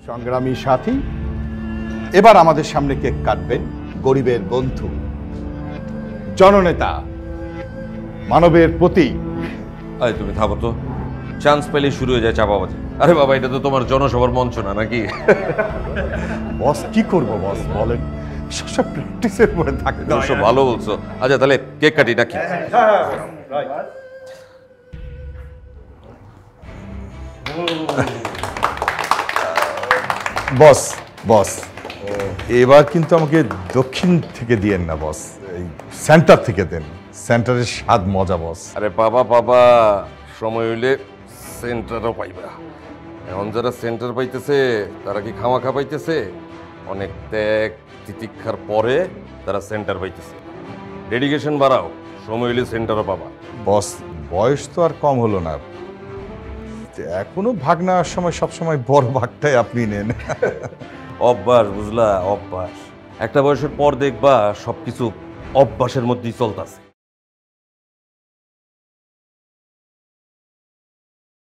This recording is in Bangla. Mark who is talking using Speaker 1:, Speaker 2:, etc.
Speaker 1: সংগ্রামী সাথী, এবার আমাদের সামনে কেক কাটবেন গরিবের বন্ধু, জননেতা, মানবের প্রতীক।
Speaker 2: আরে তুমি থামো তো, চান্স পেলেই শুরু হয়ে যায় চাপাবাজি। আরে বাবা, এটা তো তোমার জনসভার মঞ্চ না নাকি?
Speaker 1: বস কি করব বস বলেন, সব প্র্যাকটিসের উপরে থাকতে
Speaker 2: অবশ্য ভালো বলছো। আচ্ছা তাহলে কেক কাটি নাকি?
Speaker 1: বস বস এবার কিন্তু আমাকে দক্ষিণ থেকে দিয়েন না বস, এই সেন্টার থেকে দেন। সেন্টারের স্বাদ মজা বস।
Speaker 2: আরে বাবা বাবা, সময় হইলে সেন্টারও পাইবা। এখন যারা সেন্টার পাইতেছে তারা কি খামাখা পাইতেছে? অনেক ত্যাগ তিতিক্ষার পরে তারা সেন্টার পাইতেছে। ডেডিকেশন বাড়াও, সময় হইলে সেন্টারও পাবা।
Speaker 1: বস বয়স তো আর কম হলো না, এখনো ভাগ নেওয়ার সময় সবসময় বড় ভাগটাই আপনি নেন।
Speaker 2: অভ্যাস, বুঝলা, অভ্যাস। একটা বয়সের পর দেখবা সবকিছু অভ্যাসের মধ্যেই চলতেছে।